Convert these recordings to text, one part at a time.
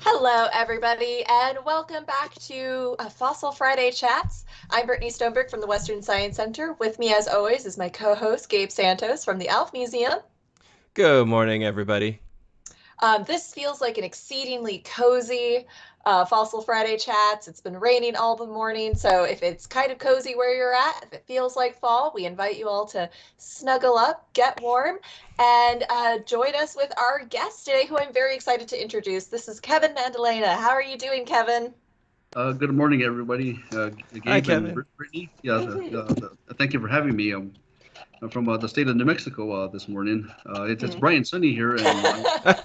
Hello, everybody, and welcome back to Fossil Friday Chats. I'm Brittany Stoneberg from the Western Science Center. With me, as always, is my co-host Gabe Santos from the Alf Museum. Good morning, everybody. This feels like an exceedingly cozy Fossil Friday Chats. It's been raining all the morning, so if it's kind of cozy where you're at, if it feels like fall, we invite you all to snuggle up, get warm, and join us with our guest today, who I'm very excited to introduce. This is Kevin Madalena. How are you doing, Kevin? Good morning, everybody. Hi, Gabe and Kevin. Brittany. Thank you for having me. I'm from the state of New Mexico this morning. It's bright and sunny here, and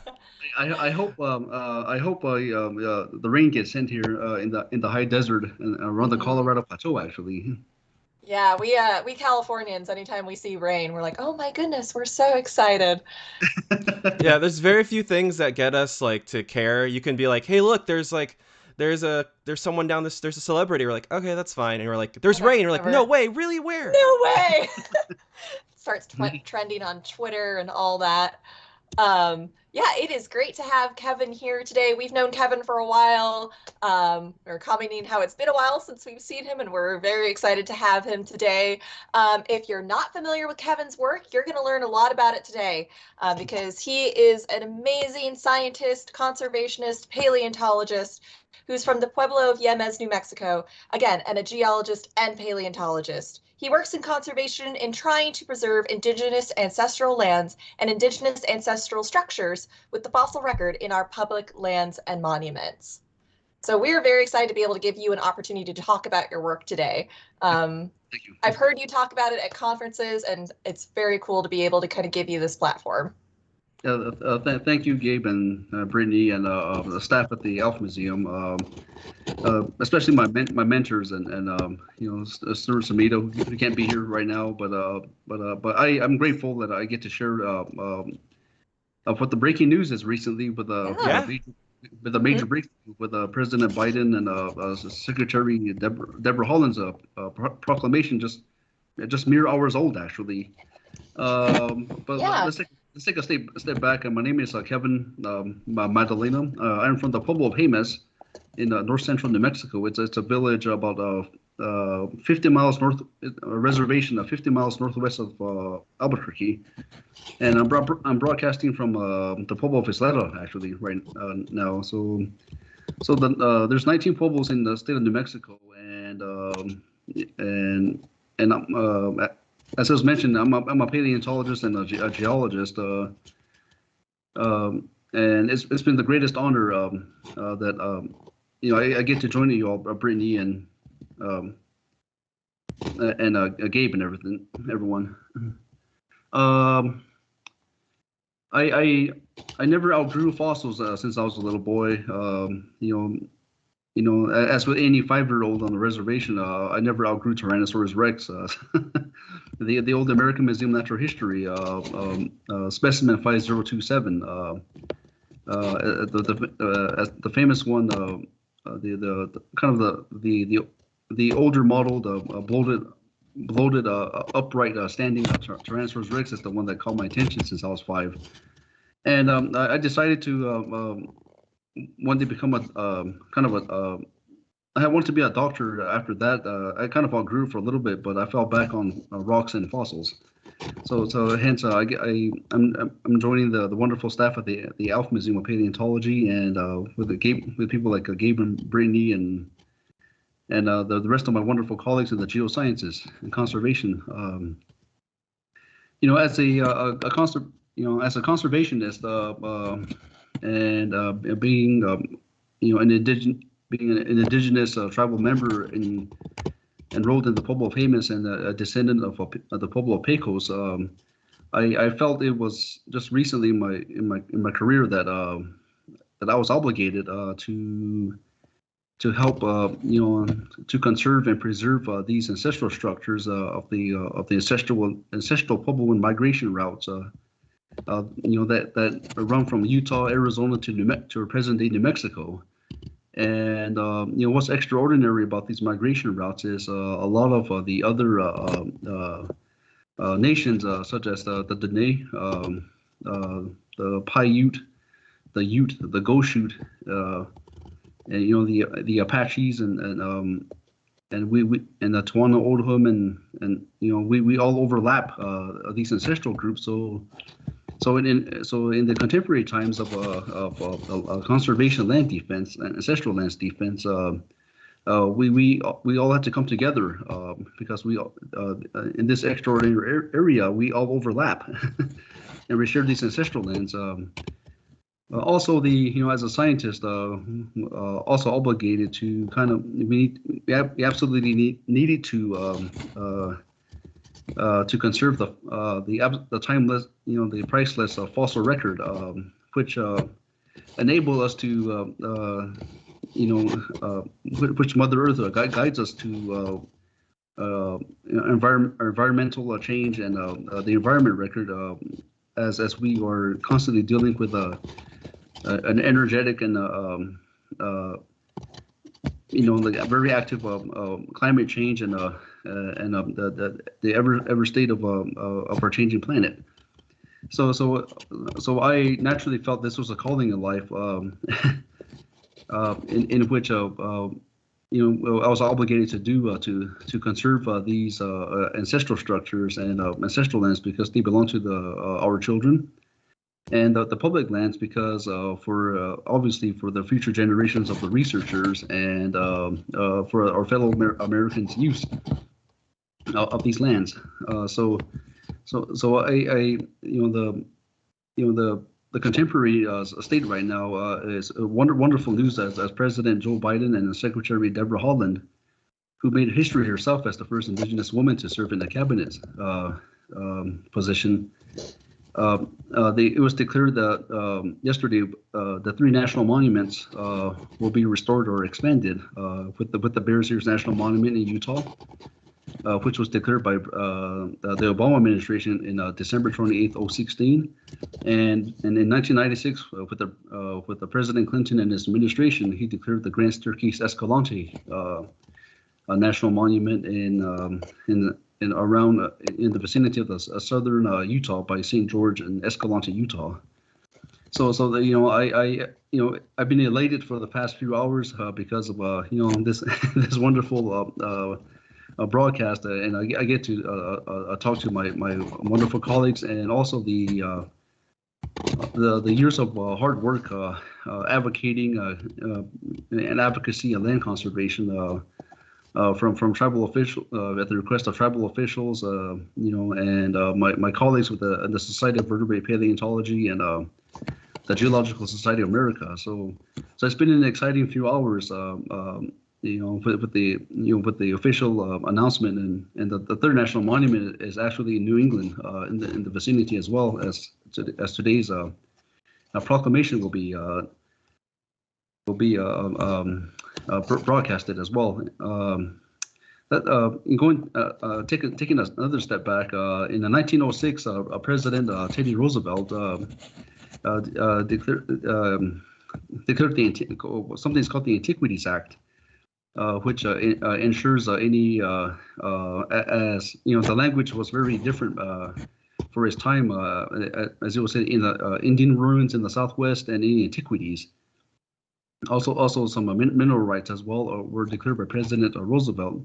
I hope the rain gets sent here in the high desert and around the Colorado Plateau. Actually, Yeah, we Californians, anytime we see rain, we're like, oh my goodness, we're so excited. Yeah, there's very few things that get us like to care. You can be like, "Hey, look, there's someone down this there's a celebrity." We're like, "Okay, that's fine." And we're like, "There's rain." And we're like, "No Whatever. way, really where?" No way. Starts trending on Twitter and all that. Yeah, it is great to have Kevin here today. We've known Kevin for a while. We're commenting how it's been a while since we've seen him, and we're very excited to have him today. If you're not familiar with Kevin's work, you're going to learn a lot about it today because he is an amazing scientist, conservationist, paleontologist who's from the Pueblo of Jemez, New Mexico, again, and a geologist and paleontologist. He works in conservation in trying to preserve indigenous ancestral lands and indigenous ancestral structures with the fossil record in our public lands and monuments. So we're very excited to be able to give you an opportunity to talk about your work today. thank you. I've heard you talk about it at conferences, and it's very cool to be able to kind of give you this platform. Thank you, Gabe and Brittany, and the staff at the Alf Museum, especially my mentors and Stuart Samito, who can't be here right now, but I'm grateful that I get to share what the breaking news is recently Yeah. with a major breakthrough with President Biden and Secretary Deborah Holland's proclamation just mere hours old actually. But Yeah. let's take a step back. My name is Kevin Madalena. I'm from the Pueblo of Jemez in north central New Mexico. It's a village about 50 miles north, a reservation 50 miles northwest of Albuquerque, and I'm broadcasting from the Pueblo of Isleta actually right now. There's 19 pueblos in the state of New Mexico, and as I was mentioned, I'm a paleontologist and a geologist, and it's been the greatest honor that I get to join you all, Brittany and Gabe and everyone. Um, I never outgrew fossils since I was a little boy. As with any 5-year-old on the reservation, I never outgrew Tyrannosaurus Rex. The old American Museum of Natural History, specimen 5027, the famous one, the kind of the older model, the bloated upright standing Tyrannosaurus Rex is the one that caught my attention since I was 5, and I decided to one day become a kind of a I wanted to be a doctor after that. I kind of outgrew for a little bit, but I fell back on rocks and fossils. So hence I'm joining the wonderful staff at the Alf Museum of Paleontology, and with people like Gabe and Brittany and the rest of my wonderful colleagues in the geosciences and conservation. As as a conservationist, and being being an indigenous tribal member enrolled in the Pueblo of Jemez and a descendant of the Pueblo of Pecos, I felt it was just recently in my career that I was obligated to help to conserve and preserve these ancestral structures of the ancestral Puebloan migration routes. That run from Utah, Arizona to present day New Mexico. And what's extraordinary about these migration routes is a lot of the other nations, such as the Dene, the Paiute, Ute, the Goshute, and the Apaches and we and the Tawana Oldham and we all overlap these ancestral groups. So in the contemporary times of conservation land defense and ancestral lands defense, we all had to come together because we in this extraordinary area we all overlap and we share these ancestral lands. Also, as a scientist, also obligated to kind of we absolutely needed to conserve the timeless, the priceless fossil record, which enable us to which Mother Earth guides us to environmental change and the environment record as we are constantly dealing with an energetic and like a very active climate change and the ever state of our changing planet. So I naturally felt this was a calling in life, in which I was obligated to do to conserve these ancestral structures and ancestral lands because they belong to our children, and the public lands because for obviously for the future generations of the researchers and for our fellow Americans' use of these lands. So I the contemporary state right now is wonderful news as President Joe Biden and Secretary Deborah Haaland, who made history herself as the first Indigenous woman to serve in the cabinet position. It was declared that yesterday the 3 national monuments will be restored or expanded with the Bears Ears National Monument in Utah, which was declared by the Obama administration in December 28th, 2016, and in 1996 with the President Clinton and his administration, he declared the Grand Staircase-Escalante a national monument in the vicinity of the southern Utah by St. George and Escalante, Utah. So I've been elated for the past few hours because of this this wonderful broadcast, and I get to talk to my wonderful colleagues, and also the years of hard work advocating and advocacy and land conservation from tribal officials at the request of tribal officials, and my colleagues with the Society of Vertebrate Paleontology and the Geological Society of America. So it's been an exciting few hours. With the official announcement, and the third national monument is actually in New England, in the vicinity as well as today's proclamation will be broadcasted as well. Taking another step back, in 1906, President Teddy Roosevelt declared something called the Antiquities Act, which ensures any as the language was very different for his time, as it was said in the Indian ruins in the Southwest and any antiquities. Also some mineral rights as well were declared by President Roosevelt.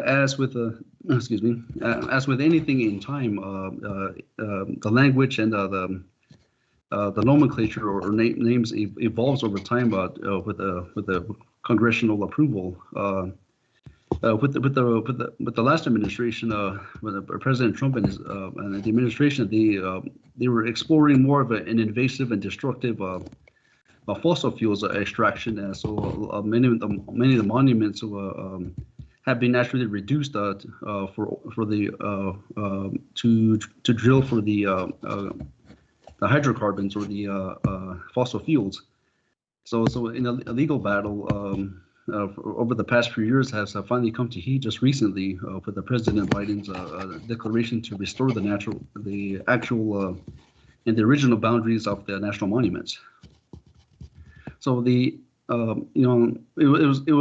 As with anything in time, the language and the nomenclature or names evolves over time with the congressional approval. With the last administration, with President Trump and the administration, they were exploring more of an invasive and destructive fossil fuels extraction. So many of the monuments have been naturally reduced to drill for the hydrocarbons or the fossil fuels. So in a legal battle over the past few years has finally come to heat just recently with the President Biden's declaration to restore the actual and the original boundaries of the national monuments. So it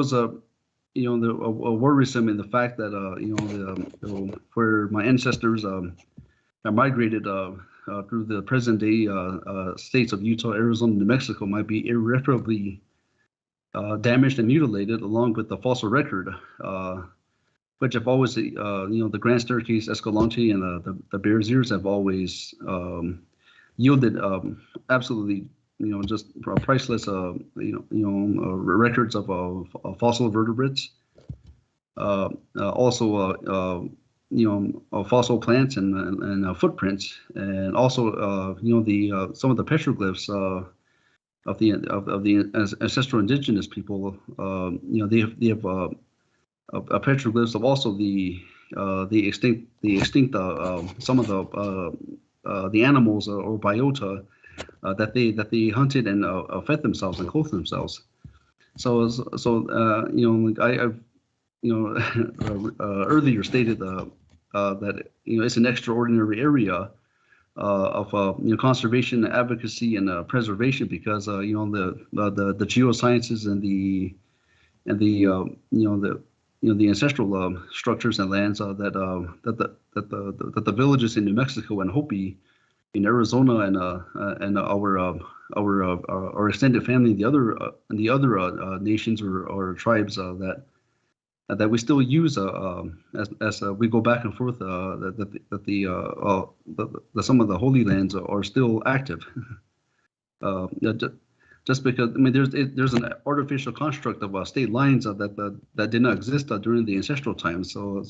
was worrisome in the fact that where my ancestors migrated through the present day states of Utah, Arizona, New Mexico might be irreparably damaged and mutilated, along with the fossil record, which have always, the Grand Staircase-Escalante and the Bears Ears have always yielded absolutely, just priceless, records of fossil vertebrates. Also, fossil plants and footprints, and also, some of the petroglyphs of the ancestral indigenous people. They have petroglyphs of also the extinct some of the animals or biota that they hunted and fed themselves and clothed themselves. So I've earlier stated that it's an extraordinary area of conservation, advocacy, and preservation, because the geosciences and the ancestral structures and lands that the villages in New Mexico and Hopi in Arizona and our extended family, the other nations or tribes that we still use as we go back and forth, that some of the holy lands are still active. Just because, I mean, there's an artificial construct of state lines that did not exist during the ancestral times. So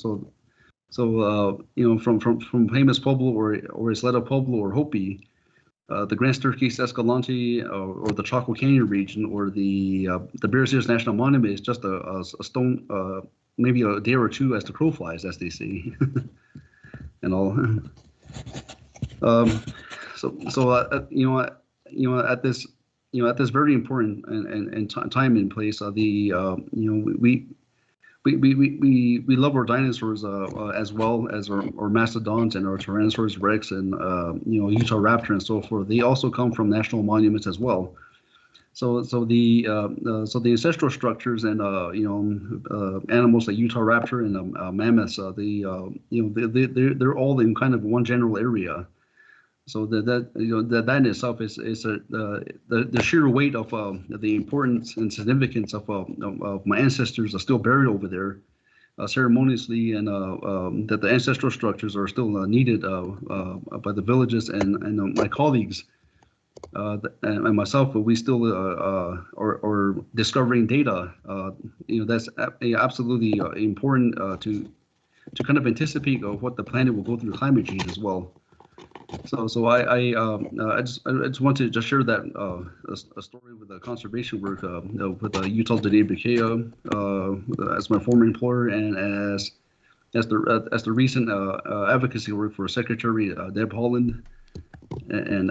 from famous Pueblo or Isleta Pueblo or Hopi, the Grand Staircase-Escalante or the Chaco Canyon region or the Bears Ears National Monument is just a stone, maybe a day or two as the crow flies, as they say, and all. At this very important and time and place, we love our dinosaurs as well as our mastodons and our Tyrannosaurus Rex and Utah raptor and so forth. They also come from national monuments as well. So the ancestral structures and animals like Utah raptor and mammoths, they're all in kind of one general area. So that in itself is the sheer weight of the importance and significance of my ancestors are still buried over there ceremoniously, and that the ancestral structures are still needed by the villages and my colleagues and myself. But we still are discovering data. That's absolutely important to kind of anticipate of what the planet will go through climate change as well. So I just want to just share that a story with the conservation work with Utah's Dene Bikea as my former employer, and as the recent advocacy work for Secretary Deb Haaland and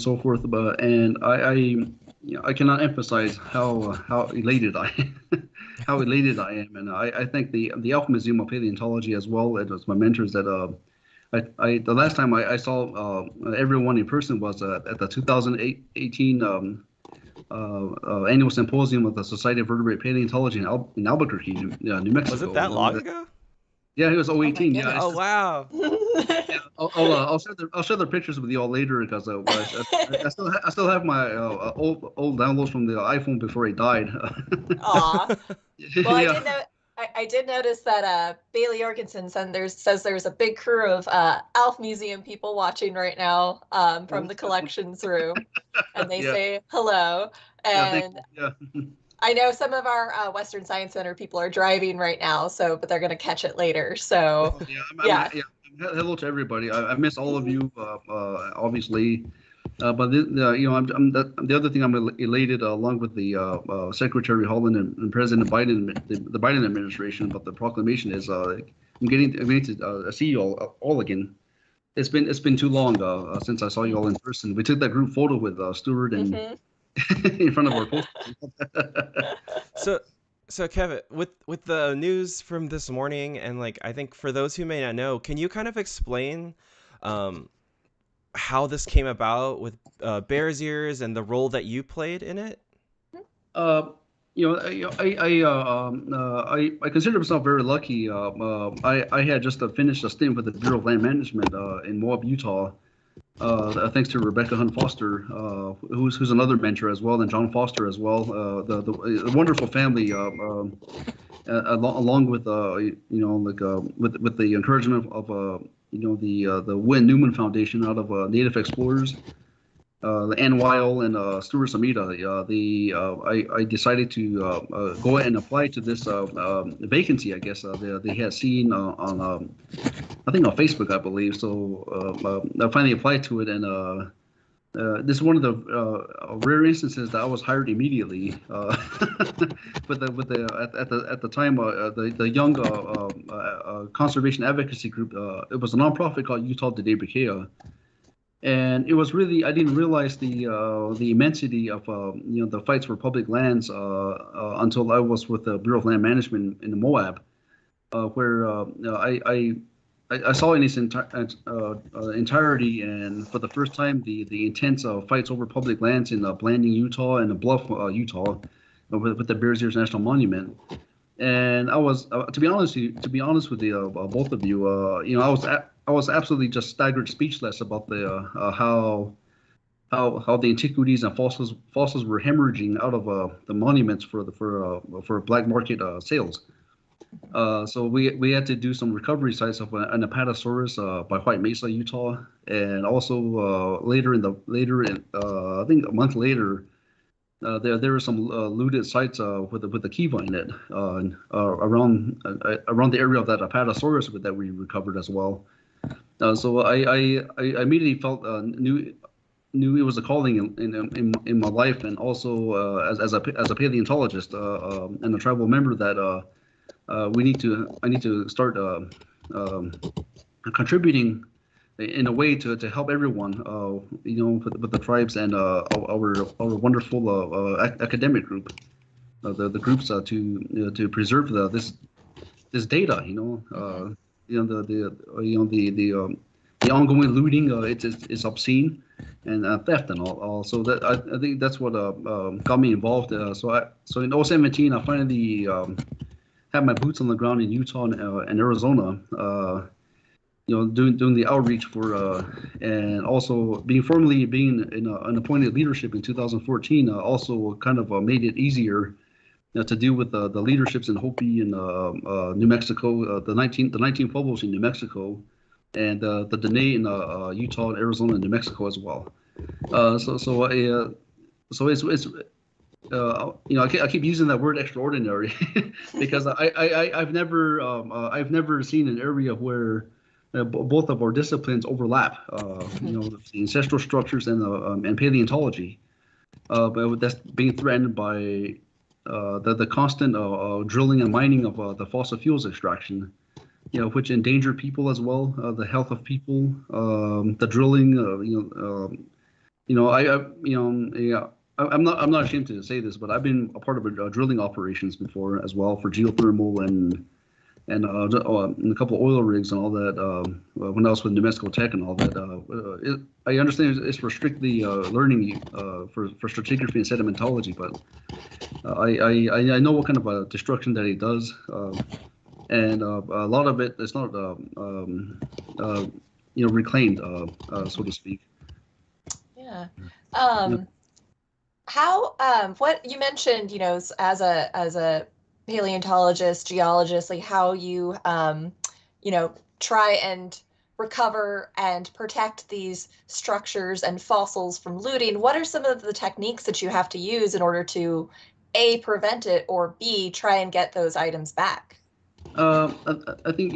so forth. And I cannot emphasize how elated I how elated I am, and I think the Alf Museum of Paleontology as well as my mentors that. The last time I saw everyone in person was at the 2018 annual symposium of the Society of Vertebrate Paleontology in Albuquerque, New Mexico. Was it that long ago? Yeah, it was 2018. Oh, oh wow. Yeah, I'll share the pictures with you all later, because I still have my old downloads from the iPhone before it died. Aw. Well, Yeah. I did notice that Bailey Jorgensen says there's a big crew of Alf Museum people watching right now from the collections room, and they say hello. And Yeah. I know some of our Western Science Center people are driving right now, but they're going to catch it later. So Yeah. Hello to everybody. I miss all of you, obviously. But the other thing I'm elated, along with the Secretary Haaland and President Biden, the Biden administration, about the proclamation is I'm getting to see you all again. It's been too long since I saw you all in person. We took that group photo with Stuart and in front of our poster. So Kevin, with the news from this morning, and I think for those who may not know, can you kind of explain how this came about with Bears Ears and the role that you played in it? I consider myself very lucky. I had just finished a stint with the Bureau of Land Management in Moab, Utah. Thanks to Rebecca Hunt Foster, who's another mentor as well, and John Foster as well. The wonderful family, along with with the encouragement of the Win Newman Foundation out of Native Explorers. The Ann Weil and Stuart Samita, I decided to go ahead and apply to this vacancy. I guess they had seen on I think on Facebook, I believe. So I finally applied to it, and this is one of the rare instances that I was hired immediately. At the time the young conservation advocacy group. It was a nonprofit called Utah Today Bikea. And it was really, I didn't realize the immensity of the fights for public lands until I was with the Bureau of Land Management in the Moab, where I saw in its entirety, and for the first time, the intense fights over public lands in Blanding, Utah, and Bluff, Utah, with the Bears Ears National Monument. And I was, to be honest with you, both of you, I was absolutely just staggered, speechless about the how the antiquities and fossils were hemorrhaging out of the monuments for black market sales. So we had to do some recovery sites of an Apatosaurus by White Mesa, Utah, and also later I think a month later. There were some looted sites with the keyvine net around the area of that Apatosaurus that we recovered as well. So I immediately felt knew it was a calling in my life, and also as a paleontologist and a tribal member that I need to start contributing in a way to help everyone, with the tribes and our wonderful academic group, the groups to preserve this data. The ongoing looting, it's obscene, and theft and all. So that I think that's what got me involved. So in 2017, I finally had my boots on the ground in Utah and Arizona. Doing the outreach for and also formally being in an appointed leadership in 2014 also kind of made it easier to deal with the leaderships in Hopi and New Mexico, the 19 Pueblos in New Mexico, and the Dene in Utah, and Arizona, and New Mexico as well. So it's I keep using that word extraordinary because I've never seen an area where both of our disciplines overlap. The ancestral structures and paleontology, but that's being threatened by the constant drilling and mining of the fossil fuels extraction, which endanger people as well, the health of people, the drilling. I'm not ashamed to say this, but I've been a part of drilling operations before as well for geothermal and a couple of oil rigs and all that when I was with New Mexico Tech and all that. I understand it's for strictly learning for stratigraphy and sedimentology, but I know what kind of destruction that it does, and a lot of it is not reclaimed, so to speak. Yeah. How what you mentioned, as a paleontologist, geologist, like how you try and recover and protect these structures and fossils from looting. What are some of the techniques that you have to use in order to A, prevent it, or B, try and get those items back? I think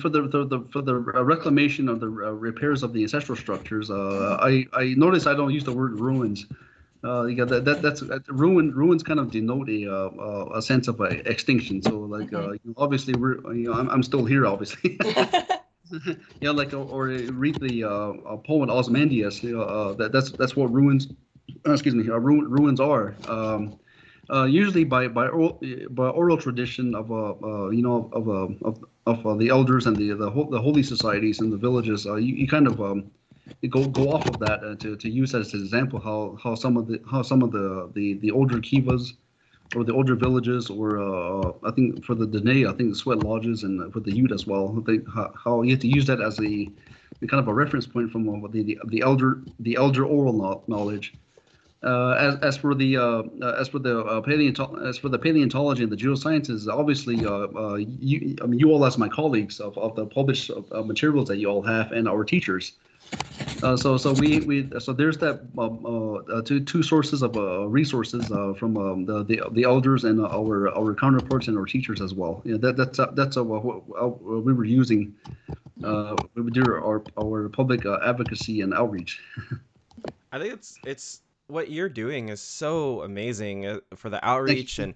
for the reclamation of the repairs of the ancestral structures, I notice I don't use the word ruins. That's ruins kind of denote a sense of extinction. So like obviously I'm still here, obviously. Or read the poem Ozymandias. That's what ruins. Ruins are. Usually by oral tradition of the elders and the holy societies in the villages. You kind of go off of that to use as an example how some of the older kivas or the older villages, or I think for the Dene, I think the sweat lodges, and for the Ute as well, how you have to use that as a kind of a reference point from the elder oral knowledge. As for the paleontology and the geosciences, obviously, you all as my colleagues of the published materials that you all have, and our teachers. So there's that two sources of resources from the elders and our counterparts and our teachers as well. That's what we were using. We would do our public advocacy and outreach. I think it's what you're doing is so amazing for the outreach and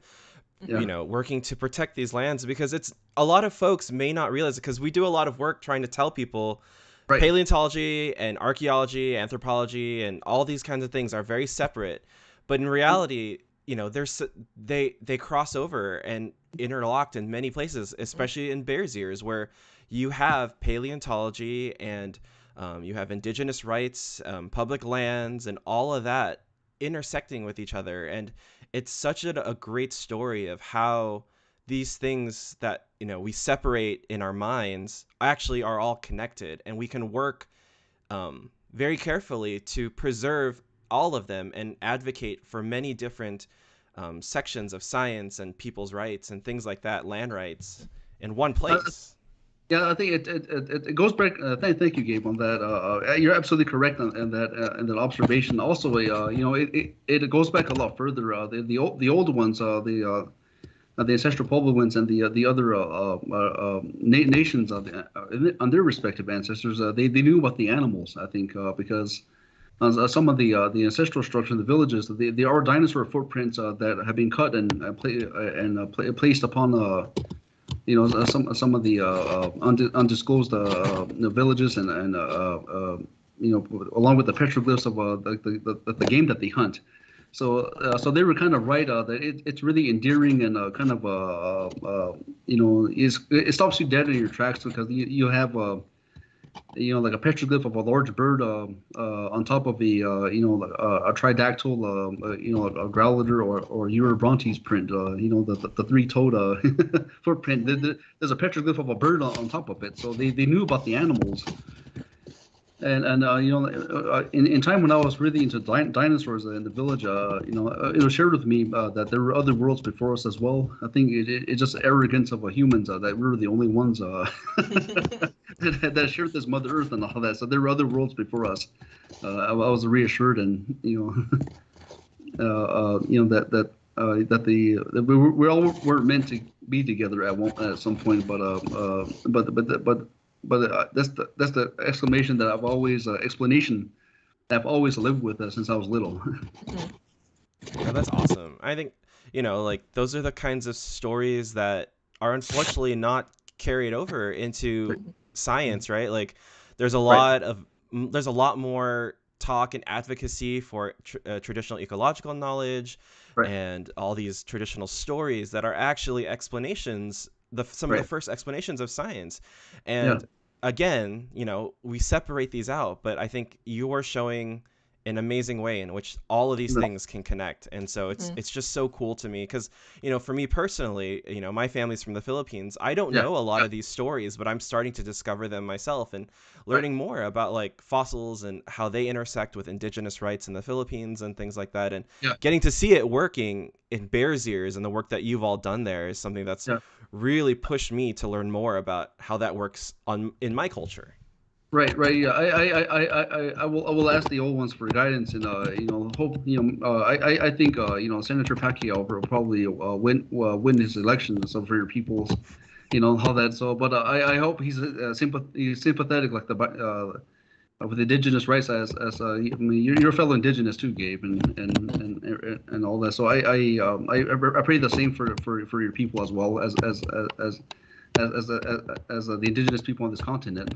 working to protect these lands, because it's a lot of folks may not realize it, because we do a lot of work trying to tell people paleontology and archaeology, anthropology, and all these kinds of things are very separate, but in reality, they cross over and interlocked in many places, especially in Bears Ears, where you have paleontology and you have indigenous rights, public lands, and all of that intersecting with each other. And it's such a great story of how these things that we separate in our minds actually are all connected, and we can work very carefully to preserve all of them and advocate for many different sections of science and people's rights and things like that, land rights, in one place. Yeah, I think it goes back. Thank you, Gabe, on that. You're absolutely correct in that observation. Also, it goes back a lot further. The older ones, the ancestral Pueblo ones, and the other nations on their respective ancestors, they knew about the animals. I think because some of the ancestral structure in the villages, there are dinosaur footprints that have been cut and placed upon some of the undisclosed villages, and along with the petroglyphs of the game that they hunt. So they were kind of right that it's really endearing and kind of it stops you dead in your tracks, because you have like a petroglyph of a large bird on top of a tridactyl, a growliter or Eurobrontes print, the three-toed footprint. There's a petroglyph of a bird on top of it, so they knew about the animals. And in time when I was really into dinosaurs in the village, it was shared with me that there were other worlds before us as well. I think it's just arrogance of humans that we were the only ones that shared this Mother Earth and all that. So there were other worlds before us. I was reassured, and that we all weren't meant to be together at some point, but that's the explanation that I've always lived with since I was little. Yeah, that's awesome. I think those are the kinds of stories that are unfortunately not carried over into science, right? Like there's a lot more talk and advocacy for traditional ecological knowledge, and all these traditional stories that are actually explanations, some of the first explanations of science. And again, we separate these out, but I think you're showing an amazing way in which all of these things can connect. And so it's just so cool to me, because for me personally, my family's from the Philippines. I don't know a lot of these stories, but I'm starting to discover them myself and learning more about like fossils and how they intersect with indigenous rights in the Philippines and things like that. And getting to see it working in Bears Ears and the work that you've all done there is something that's really pushed me to learn more about how that works in my culture. Right. Yeah. I will ask the old ones for guidance, and hope I think Senator Pacquiao will probably win his election. So for your peoples, how that. So, but I hope he's sympathetic like with indigenous rights as you're a fellow indigenous too, Gabe, and all that. So I pray the same for your people as well as the indigenous people on this continent.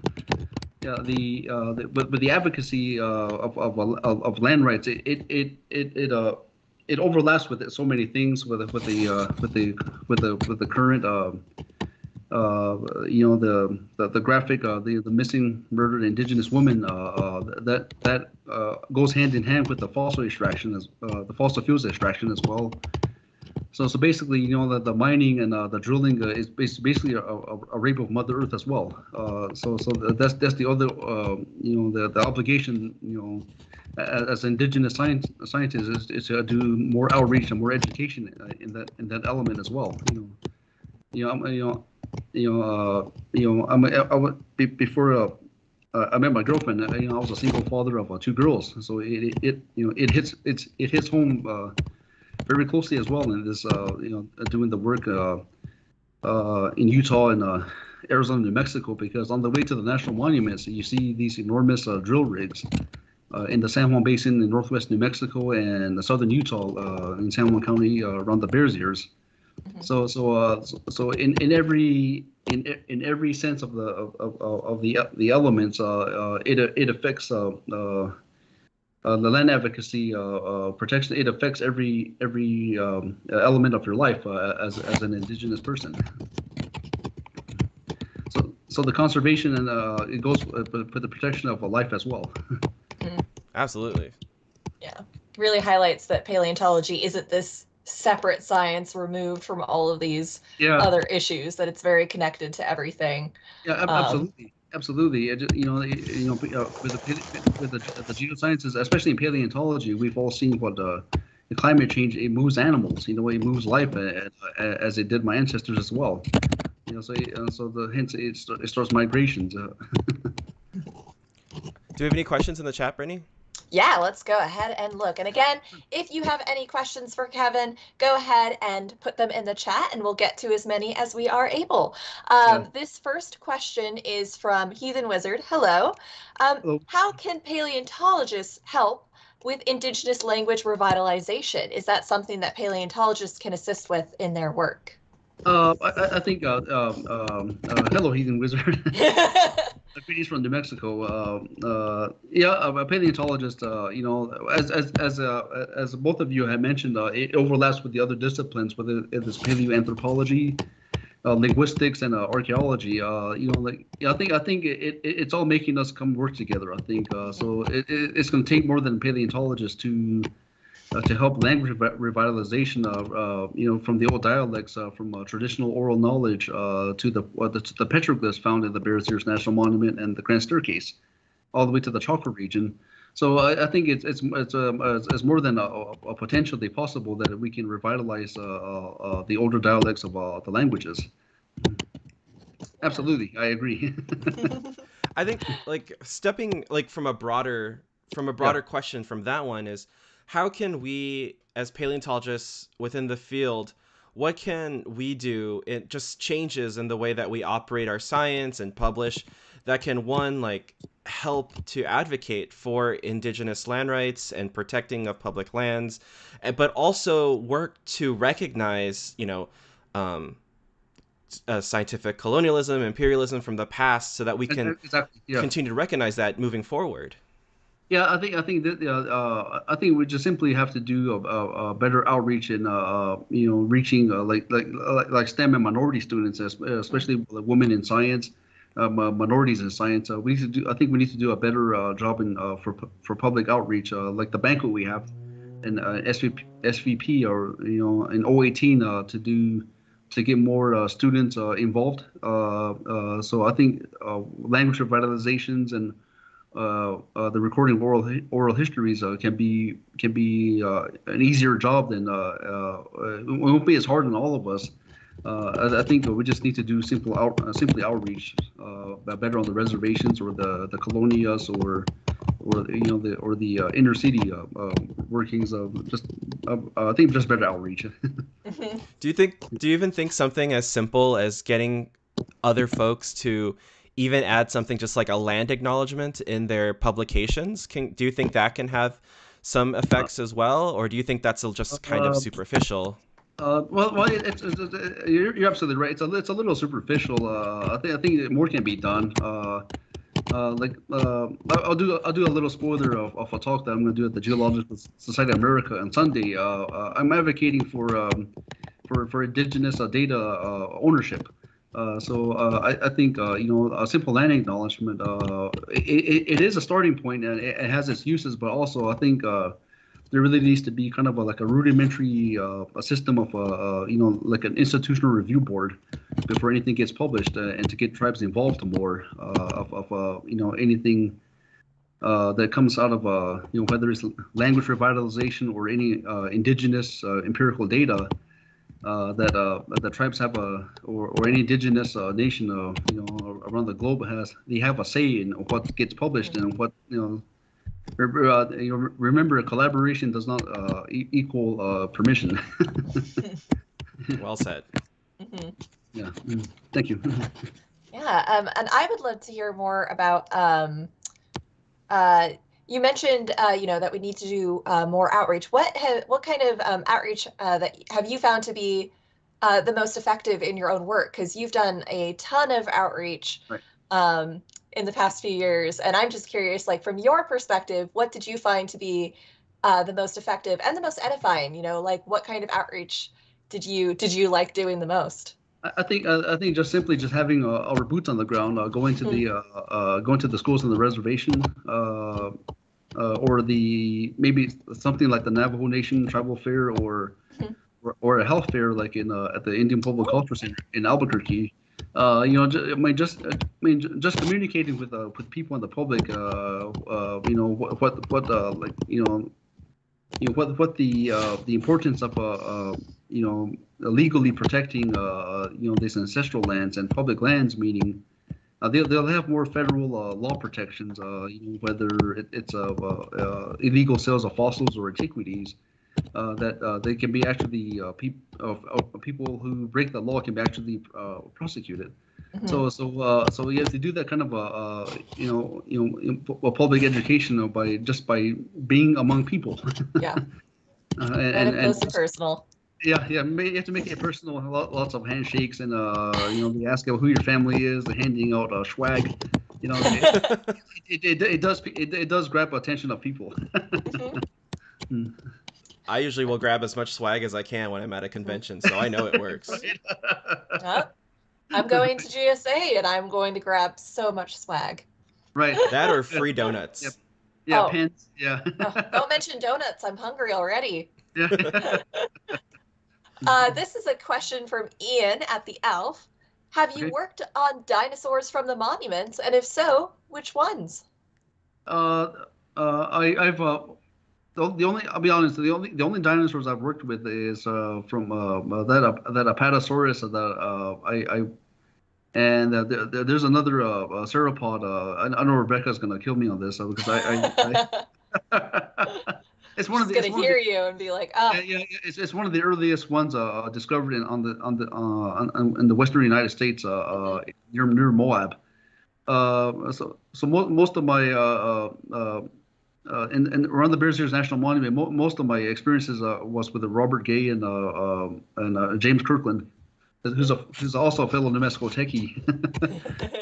Yeah, but the advocacy of land rights, it overlaps with so many things with the current the graphic, the missing murdered indigenous woman, that goes hand in hand with the fossil extraction, as the fossil fuels extraction as well. So basically, the mining and the drilling is basically a rape of Mother Earth as well. So that's the other, the obligation, as indigenous scientists is to do more outreach and more education in that element as well. Before I met my girlfriend, I was a single father of two girls, so it hits home very closely as well in this, doing the work in Utah and Arizona, New Mexico, because on the way to the national monuments, you see these enormous drill rigs in the San Juan Basin in northwest New Mexico and the southern Utah in San Juan County around the Bears Ears. So in every sense of the elements, it affects the land advocacy protection. It affects every element of your life as an indigenous person. So the conservation and it goes for the protection of a life as well. Absolutely. Yeah, really highlights that paleontology isn't this separate science removed from all of these other issues, that it's very connected to everything. Yeah, absolutely. With the geosciences, especially in paleontology, we've all seen what the climate change, it moves animals, it moves life as it did my ancestors as well. So hence it starts migrations. Do we have any questions in the chat, Brittany? Yeah, let's go ahead and look. And again, if you have any questions for Kevin, go ahead and put them in the chat and we'll get to as many as we are able. This first question is from Heathen Wizard. Hello. Hello. How can paleontologists help with indigenous language revitalization? Is that something that paleontologists can assist with in their work? I think, hello, Heathen Wizard. Greetings from New Mexico. A paleontologist, as both of you have mentioned, it overlaps with the other disciplines, whether it is paleoanthropology, linguistics, and archaeology. I think it's all making us come work together. I think so. It's going to take more than paleontologists to help language revitalization, from the old dialects, from traditional oral knowledge to the petroglyphs found in the Bears Ears National Monument and the Grand Staircase, all the way to the Chaco region. So I think it's more than a potentially possible that we can revitalize the older dialects of the languages. Absolutely, I agree. I think stepping from a broader question from that one is, how can we as paleontologists within the field, what can we do in just changes in the way that we operate our science and publish that can, one, help to advocate for indigenous land rights and protecting of public lands, but also work to recognize, scientific colonialism, imperialism from the past, so that we can continue to recognize that moving forward? Yeah, I think we just simply have to do a better outreach in reaching like STEM and minority students, especially women in science, minorities in science. I think we need to do a better job in for public outreach, like the banquet we have in SVP or in 018 to get more students involved. So I think language revitalizations and the recording of oral histories can be an easier job than it won't be as hard on all of us. I think we just need to do simply outreach, better on the reservations or the colonias or the inner city workings of I think just better outreach. Do you even think something as simple as getting other folks to even add something just like a land acknowledgement in their publications? Do you think that can have some effects as well, or do you think that's just kind of superficial? You're absolutely right. It's a little superficial. I think more can be done. I'll do a little spoiler of a talk that I'm going to do at the Geological Society of America on Sunday. I'm advocating for indigenous data ownership. I think a simple land acknowledgement it is a starting point, and it has its uses, but also I think there really needs to be kind of like a rudimentary a system of like an institutional review board before anything gets published, and to get tribes involved more of anything that comes out of whether it's language revitalization or any indigenous empirical data that tribes have or any indigenous nation around the globe they have a say in what gets published and what remember collaboration does not equal permission. Well said. Mm-hmm. Yeah. Thank you. Yeah, and I would love to hear more about. You mentioned, that we need to do more outreach. What kind of outreach that have you found to be the most effective in your own work? Because you've done a ton of outreach Right. In the past few years, and I'm just curious, like from your perspective, what did you find to be the most effective and the most edifying? Like what kind of outreach did you like doing the most? I think just simply just having our boots on the ground, going to the schools on the reservation, or maybe something like the Navajo Nation Tribal Fair, or a health fair like at the Indian Pueblo Culture Center in Albuquerque. Just communicating with people in the public. What the importance of legally protecting these ancestral lands and public lands, meaning they'll have more federal law protections, whether it's illegal sales of fossils or antiquities, that they can be actually people who break the law can be actually prosecuted. Mm-hmm. So you have to do that kind of a public education by being among people. Yeah. And close and personal. Yeah. You have to make it personal. Lots of handshakes, and they ask who your family is. They're handing out swag. It does grab attention of people. Mm-hmm. I usually will grab as much swag as I can when I'm at a convention, so I know it works. Yep. I'm going to GSA and I'm going to grab so much swag. Right. That or free donuts. Yep. Yeah, Oh. pens. Yeah. Don't mention donuts. I'm hungry already. Yeah. This is a question from Ian at the Alf. Have you worked on dinosaurs from the monuments, and if so, which ones? I've I'll be honest, the only dinosaurs I've worked with is from that Apatosaurus there's another sauropod. I know Rebecca's gonna kill me on this because it's one of the. Gonna hear you and be like, oh. Yeah, it's one of the earliest ones discovered in the western United States, near Moab. So most of my and around the Bears Ears National Monument, most of my experiences was with Robert Gay and James Kirkland, who's also a fellow New Mexico techie.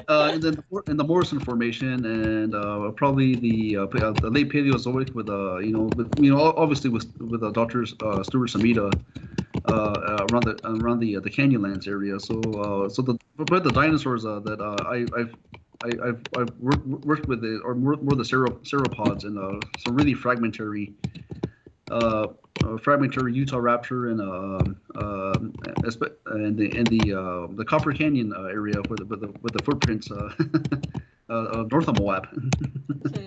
And then in the Morrison Formation, and probably the late Paleozoic with obviously with Dr. Stuart Samita around the Canyonlands area. So the dinosaurs that I've worked with or more the sauropods and some really fragmentary Utah raptor and the Copper Canyon area with the footprints north of Moab. Mm-hmm.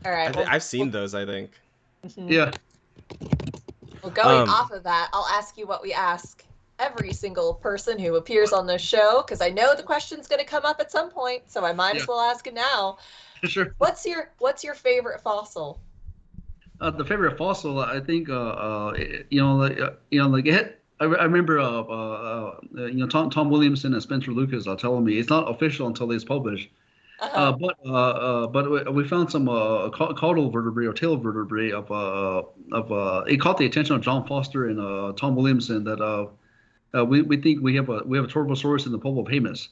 All right. I've seen those, I think. Mm-hmm. Yeah. Well, going off of that, I'll ask you what we ask every single person who appears on this show, because I know the question's going to come up at some point, so I might as well ask it now. Sure. What's your favorite fossil? The favorite fossil, I think, I remember, Tom Williamson and Spencer Lucas are telling me it's not official until it's published. Uh-huh. But we found some caudal vertebrae or tail vertebrae of it caught the attention of John Foster and Tom Williamson that we think we have a Torvosaurus in the Pueblo of Jemez.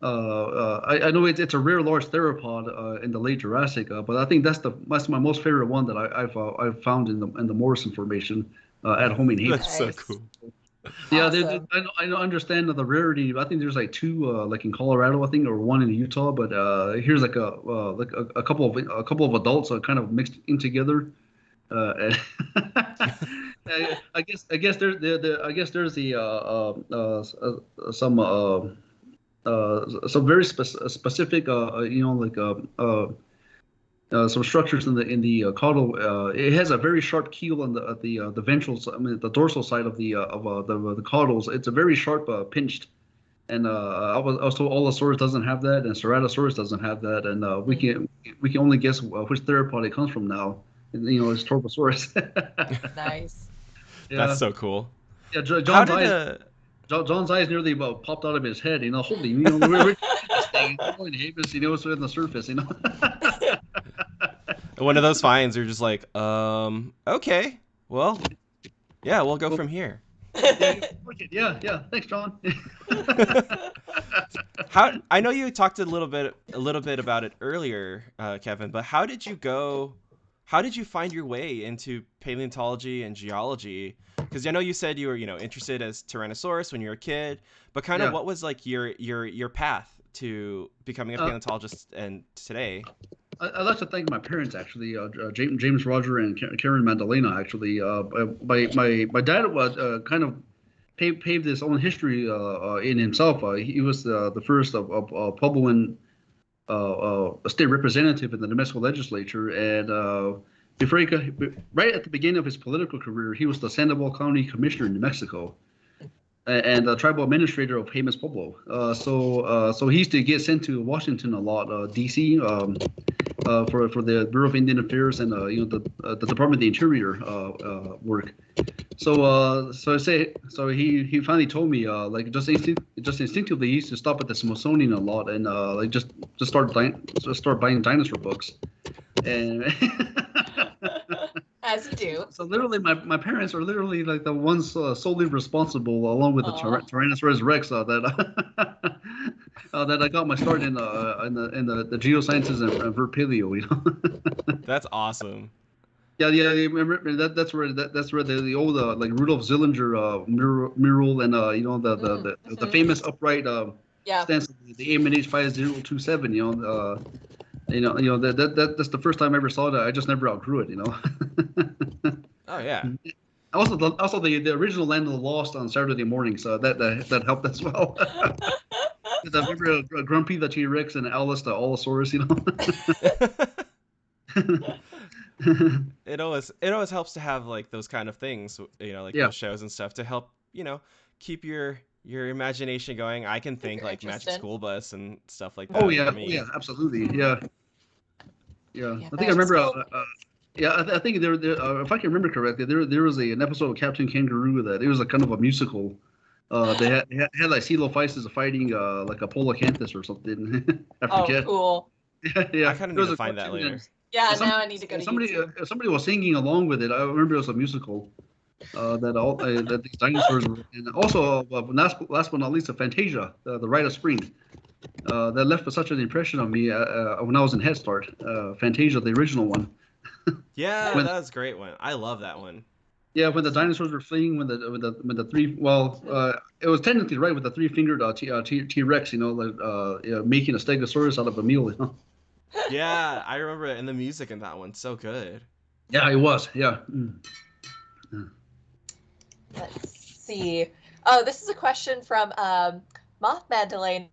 I know it's a rare large theropod in the late Jurassic, but I think that's my most favorite one that I've found in the Morrison Formation at home in Jemez. That's so cool. Yeah, Awesome. I know, understand the rarity. I think there's like two, like in Colorado, I think, or one in Utah. But here's like a couple of adults kind of mixed in together. And I guess there's the some very specific like some structures in the caudal. It has a very sharp keel on the ventral, I mean the dorsal side of the caudals. It's a very sharp pinched. And I was told Allosaurus doesn't have that, and Ceratosaurus doesn't have that, and we can only guess which theropod it comes from now. And, it's Torbosaurus. Nice. That's Yeah, so cool. yeah. How did John's eyes nearly popped out of his head. Holy, where this thing? Going Havis, it's in the surface. one of those finds are just like, okay, well, yeah, we'll go from here. Yeah. Thanks, John. How I know you talked a little bit about it earlier, Kevin, but how did you find your way into paleontology and geology? Because I know you said you were, interested as Tyrannosaurus when you were a kid, but kind of Yeah. what was like your path to becoming a paleontologist and today? I'd like to thank my parents, actually, James Roger and Karen Madalena. Actually, my dad was kind of paved his own history in himself. He was the first of Puebloan state representative in the New Mexico legislature, and before he could, right at the beginning of his political career, he was the Sandoval County Commissioner in New Mexico and the tribal administrator of Jemez Pueblo. So he used to get sent to Washington a lot, D.C. For the Bureau of Indian Affairs and the Department of the Interior work. So he finally told me like just instinctively he used to stop at the Smithsonian a lot and like just start buying dinosaur books, and As you do. so literally my parents are literally like the ones solely responsible, along with the Tyrannosaurus Rex, that that I got my start in the geosciences and vert paleo. That's awesome. Yeah. Remember that's where the old like Rudolf Zillinger mural and the famous upright Yeah. stance of the AMNH 5027. That's the first time I ever saw that. I just never outgrew it. Oh yeah. Also the original Land of the Lost on Saturday morning, so that helped as well. I remember Grumpy the T-Rex and Alice the Allosaurus. It always helps to have like those kind of things, like those shows and stuff to help, keep your imagination going. I can think like Magic School Bus and stuff like that. Oh yeah, absolutely, yeah. I think I remember. I think there if I can remember correctly, there was an episode of Captain Kangaroo that it was a kind of a musical. They had like coelophysis fighting like a polacanthus or something. I forget. Oh, cool. Yeah. I kind of need to find that later. Yeah, now I need to go to YouTube. Somebody was singing along with it. I remember it was a musical. That these dinosaurs were, and also last but not least, a Fantasia, the Rite of Spring, that left such an impression on me when I was in Head Start. Fantasia, the original one. Yeah, that was a great one. I love that one. Yeah, when the dinosaurs were fleeing, when the three, it was technically right with the three-fingered T-Rex, making a Stegosaurus out of a mule. Yeah, I remember it, and the music in that one so good. Yeah, it was. Yeah. Let's see. Oh, this is a question from Moth Madalena.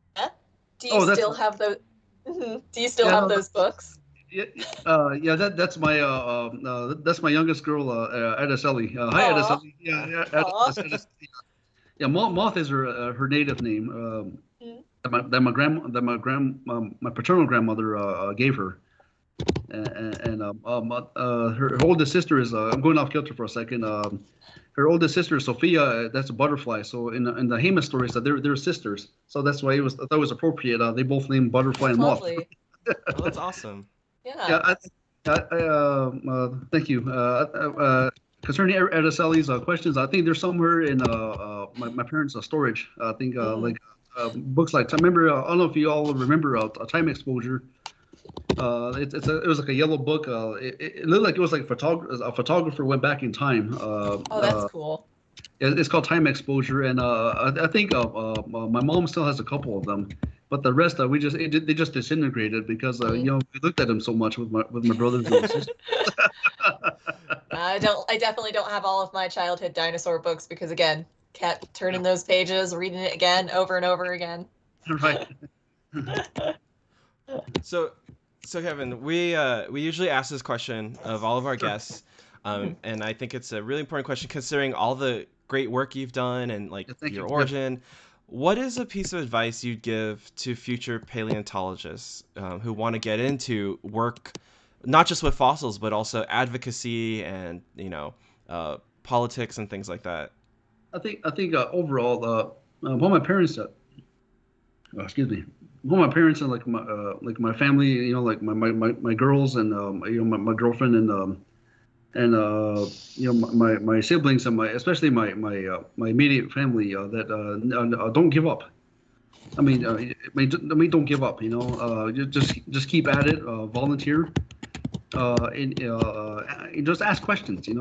Do you still have those? Do you still have those books? Yeah, that's my youngest girl, Adeseli. Hi, Adeseli. Yeah. Yeah, Moth is her native name. My paternal grandmother gave her, and her oldest sister is. I'm going off kilter for a second. Her oldest sister, Sophia, that's a butterfly. So in the Jemez stories, they're sisters. So that's why I thought it was appropriate. They both named Butterfly and Moth. Oh, that's awesome. Yeah. Thank you. Concerning Adeseli's questions, I think they're somewhere in my parents' storage. I think like books like I remember. I don't know if you all remember a Time Exposure. It was like a yellow book. It looked like it was like a photographer went back in time. That's cool. It's called time exposure, and I think my mom still has a couple of them, but the rest they just disintegrated because we looked at them so much with my brothers and my sisters. I definitely don't have all of my childhood dinosaur books because again, kept turning those pages, reading it again over and over again. Right. So, Kevin, we usually ask this question of all of our guests, and I think it's a really important question considering all the great work you've done and like Thank your you. origin. What is a piece of advice you'd give to future paleontologists who want to get into work, not just with fossils, but also advocacy and politics and things like that? I think overall, well, my parents, excuse me, well, my parents and like my family, like my girls and my girlfriend and my siblings and especially my immediate family that don't give up. Don't give up. Just keep at it. Volunteer. Just ask questions. We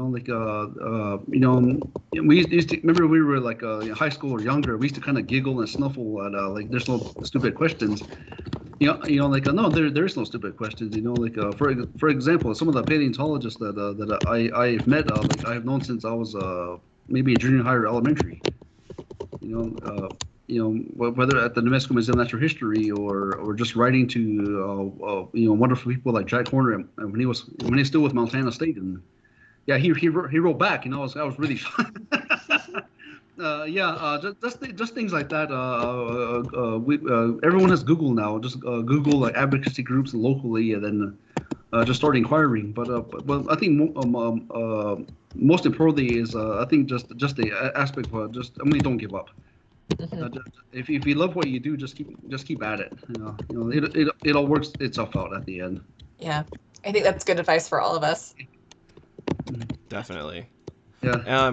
used to remember we were like in high school or younger. We used to kind of giggle and snuffle at like there's no stupid questions. No, there is no stupid questions. For example, some of the paleontologists that I've met, like I have known since I was maybe in junior high or elementary. Whether at the New Mexico Museum of Natural History or just writing to wonderful people like Jack Horner and when he's still with Montana State, and yeah, he wrote back. I was really just things like that. Everyone has Google now. Just Google like advocacy groups locally, and then just start inquiring. But I think most importantly is I think just the aspect of don't give up. If you love what you do, just keep at it. It all works itself out at the end. Yeah, I think that's good advice for all of us. Definitely. Yeah.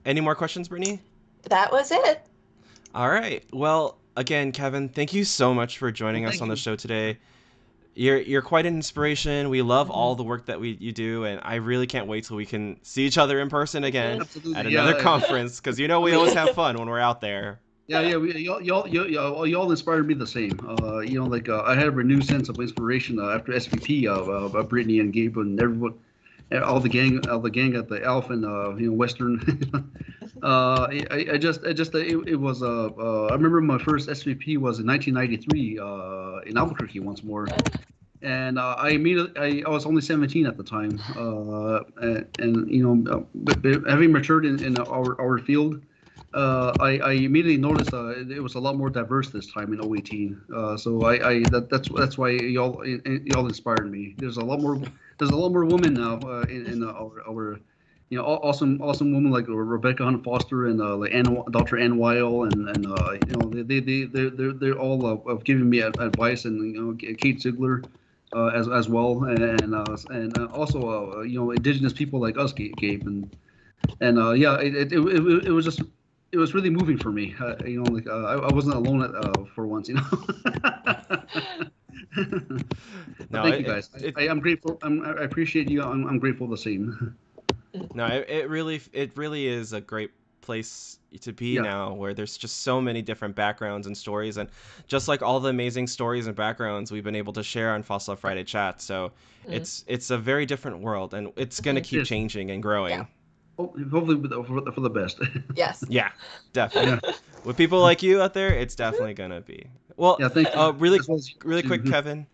Any more questions, Brittany? That was it. All right. Well, again, Kevin, thank you so much for joining us on the show today. You're quite an inspiration. We love all the work that you do, and I really can't wait till we can see each other in person again at another conference, because we always have fun when we're out there. Yeah. Y'all inspired me the same. I had a renewed sense of inspiration after SVP of Brittany and Gabe and everyone, all the gang at the Alf and Western. It was I remember my first SVP was in 1993 in Albuquerque once more, and I was only 17 at the time, having matured in our field. I immediately noticed it was a lot more diverse this time in 018. That's why y'all inspired me. There's a lot more women now in our awesome women like Rebecca Hunt Foster and like Dr. Ann Weil and they're all giving me advice, and Kate Ziegler as well, and also indigenous people like us, Gabe, and it was just. It was really moving for me. I wasn't alone for once. Thank you guys. I'm grateful. I appreciate you. I'm grateful the same. No, it really is a great place to be now, where there's just so many different backgrounds and stories, and just like all the amazing stories and backgrounds we've been able to share on Fossil Friday Chat. So it's a very different world, and it's going to keep changing and growing. Yeah. Hopefully for the best. Yes. Yeah, definitely. Yeah. With people like you out there, it's definitely gonna be. Well, really quick, Kevin.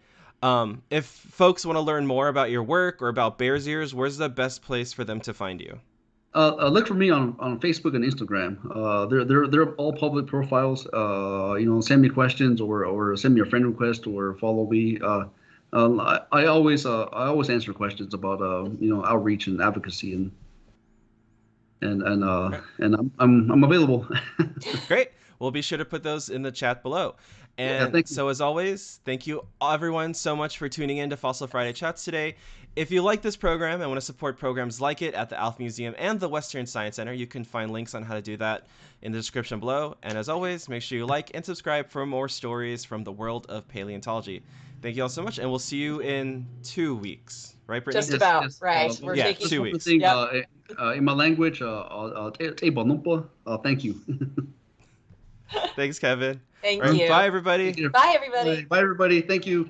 If folks want to learn more about your work or about Bears Ears, where's the best place for them to find you? Look for me on Facebook and Instagram. They're all public profiles. Send me questions or send me a friend request or follow me. I always answer questions about outreach and advocacy and I'm available. Great. We'll be sure to put those in the chat below. And so as always, thank you everyone so much for tuning in to Fossil Friday Chats today. If you like this program and want to support programs like it at the Alf Museum and the Western Science Center, you can find links on how to do that in the description below. And as always, make sure you like and subscribe for more stories from the world of paleontology. Thank you all so much, and we'll see you in 2 weeks, right, Brittany? Just about, Yes. right. We're yeah, taking 2 One weeks. thing, Yep. in my language, thank you. Thanks, Kevin. Thank All right, you. bye, everybody. Take care. Bye, everybody. Bye, everybody. Thank you.